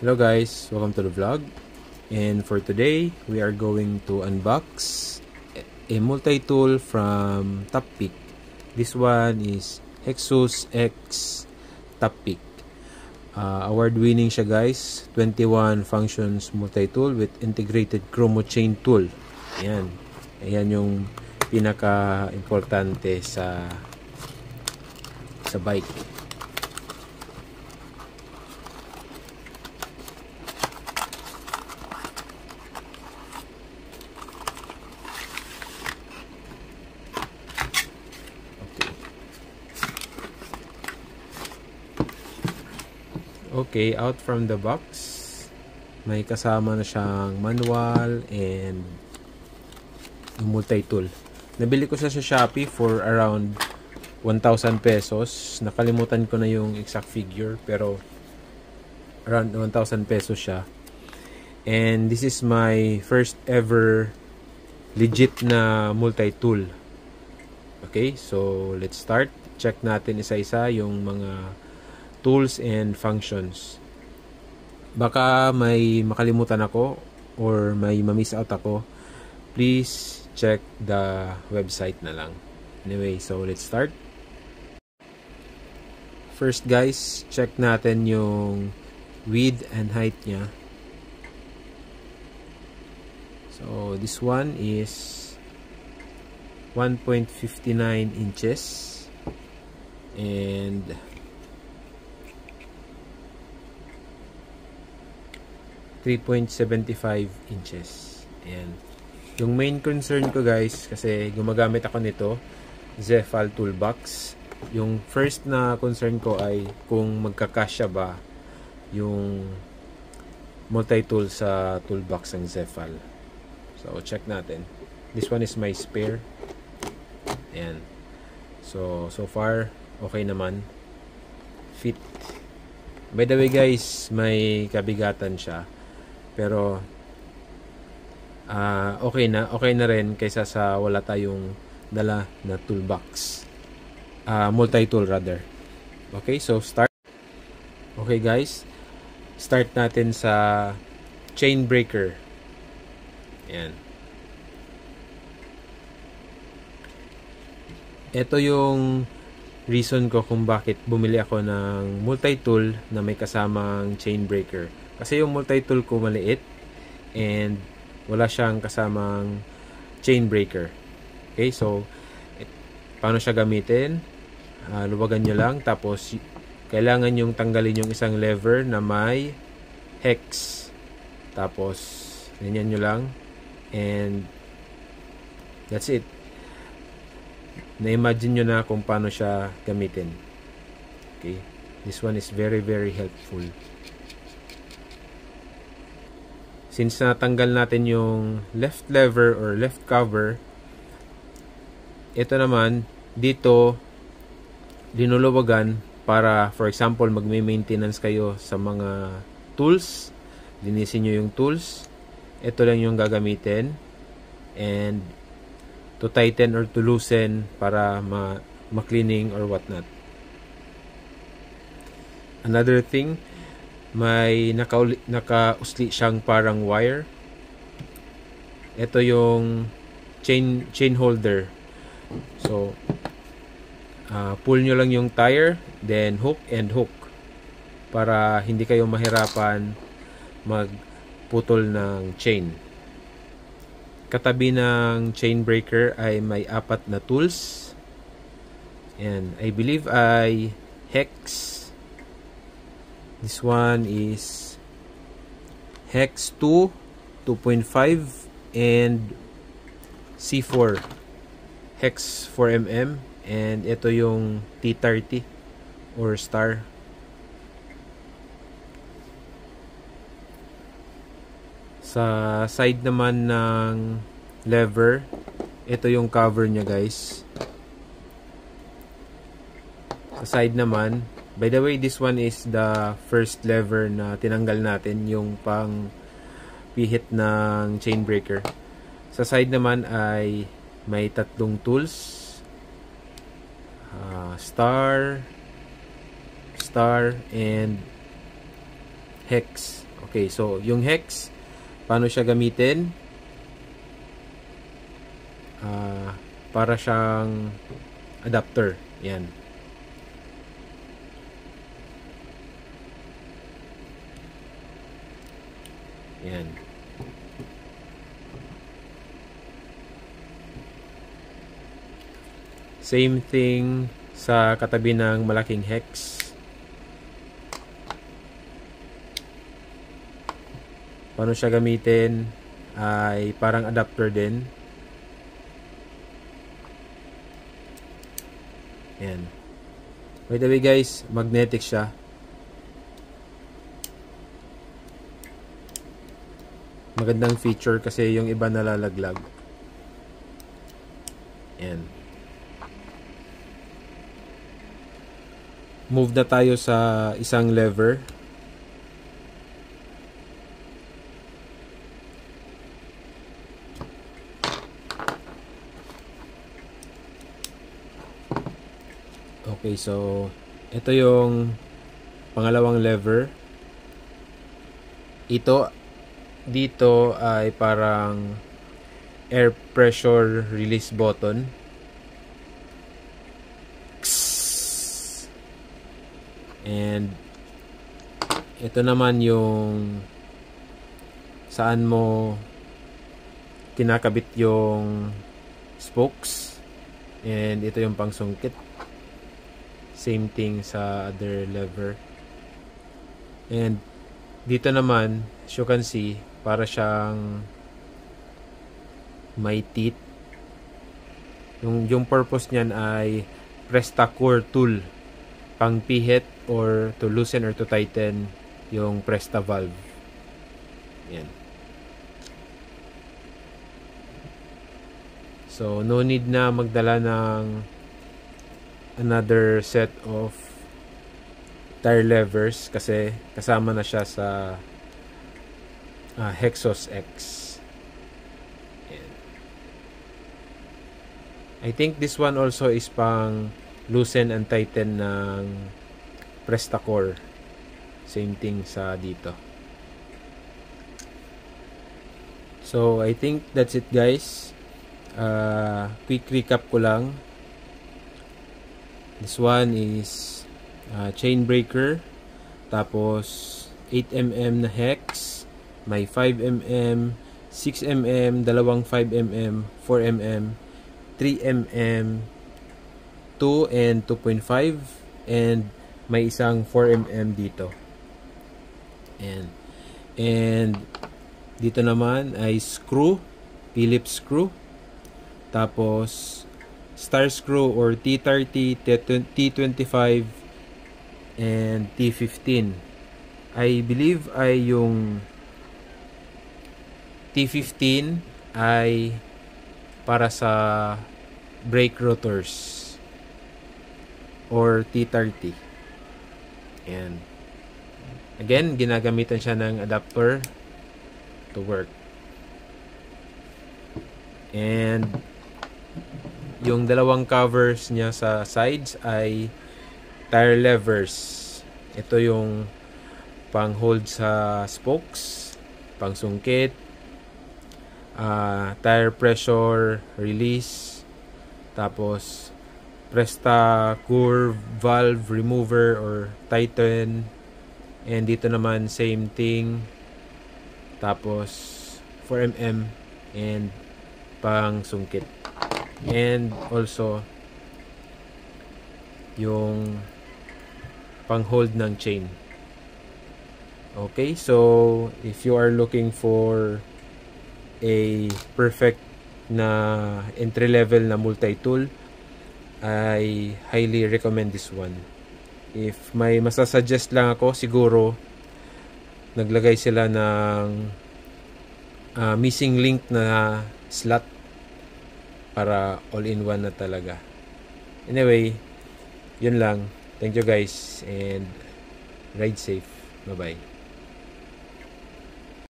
Hello guys, welcome to the vlog. And for today, we are going to unbox a multi-tool from Toppeak. This one is Hexus X Toppeak. Award-winning siya guys. 21 functions multi-tool with integrated chromo chain tool. Ayan. Ayan yung pinaka-importante sa bike. Okay, out from the box, may kasama na siyang manual and multi-tool. Nabili ko siya sa Shopee for around 1,000 pesos. Nakalimutan ko na yung exact figure, pero around 1,000 pesos siya. And this is my first ever legit na multi-tool. Okay, so let's start. Check natin isa-isa yung mga tools and functions. Baka may makalimutan ako or may ma-miss out ako. Please check the website na lang. Anyway, so let's start. First guys, check natin yung width and height niya. So this one is 1.59 inches and 3.75 inches. Ayan. Yung main concern ko guys, kasi gumagamit ako nito, Zefal Toolbox. Yung first na concern ko ay kung magkakasya ba yung multi-tool sa toolbox ng Zefal. So, check natin. This one is my spare. Ayan. So far, okay naman. Fit. By the way guys, may kabigatan siya. Pero okay na rin kaysa sa wala tayong dala na toolbox, multi-tool rather. Okay, so start. Okay guys, start natin sa chain breaker. Ayan. Ito yung reason ko kung bakit bumili ako ng multi-tool na may kasamang chain breaker. Kasi yung multi-tool ko maliit and wala siyang kasamang chain breaker. Okay, so paano siya gamitin? Luwagan nyo lang, tapos kailangan yung tanggalin yung isang lever na may hex. Tapos ganyan nyo lang and that's it. Na-imagine nyo na kung paano siya gamitin. Okay, this one is very helpful. Since natanggal natin yung left lever or left cover, ito naman, dito, linuluwagan para, for example, magme-maintenance kayo sa mga tools. Linisin nyo yung tools. Ito lang yung gagamitin. And, to tighten or to loosen para ma-cleaning or whatnot. Another thing, may nakausli siyang parang wire. Ito yung chain holder. So pull nyo lang yung tire, then hook and hook para hindi kayo mahirapan magputol ng chain. Katabi ng chain breaker ay may 4 na tools. And I believe ay hex. This one is hex 2, 2.5 and C4 hex 4mm, and ito yung T30 or star. Sa side naman ng lever, ito yung cover niya guys. Sa side naman, by the way, this one is the first lever na tinanggal natin, yung pang pihit ng chain breaker. Sa side naman ay may 3 tools, star, and hex. Okay, so yung hex, paano siya gamitin? Para siyang adapter. Yan. Yan. Same thing sa katabi ng malaking hex. Paano siya gamitin? Ay parang adapter din. Yan. By the way guys, magnetic siya. Magandang feature kasi yung iba nalalaglag. Yan. Move na tayo sa isang lever. Okay, so ito yung pangalawang lever. Ito dito ay parang air pressure release button. And ito naman yung saan mo kinakabit yung spokes. And ito yung pangsungkit. Same thing sa other lever. And dito naman, as you can see, para siyang may teeth. Yung purpose niyan ay Presta-Core tool. Pang pihit or to loosen or to tighten yung Presta valve. Yan. So, no need na magdala ng another set of tire levers kasi kasama na siya sa Hexos X. Yan. I think this one also is pang loosen and tighten ng Presta-Core. Same thing sa dito. So, I think that's it guys. Quick recap ko lang. This one is chain breaker. Tapos 8mm na hex. May 5mm, 6mm, dalawang 5mm, 4mm, 3mm, 2 and 2.5, and may isang 4mm dito. And dito naman ay screw, Phillips screw. Tapos star screw or T30, T25 and T15. I believe ay yung T15 ay para sa brake rotors or T30. And again, ginagamitan siya ng adapter to work. And yung dalawang covers niya sa sides ay tire levers. Ito yung pang hold sa spokes, pang sungkit, tire pressure release, tapos Presta-Core valve remover or tighten, and dito naman same thing, tapos 4mm and pang sungkit. And also yung pang hold ng chain. Okay, so if you are looking for a perfect na entry level na multi-tool, I highly recommend this one. If may masasuggest lang ako, siguro naglagay sila ng missing link na slot para all-in-one na talaga. Anyway, yun lang. Thank you guys and ride safe. Bye-bye.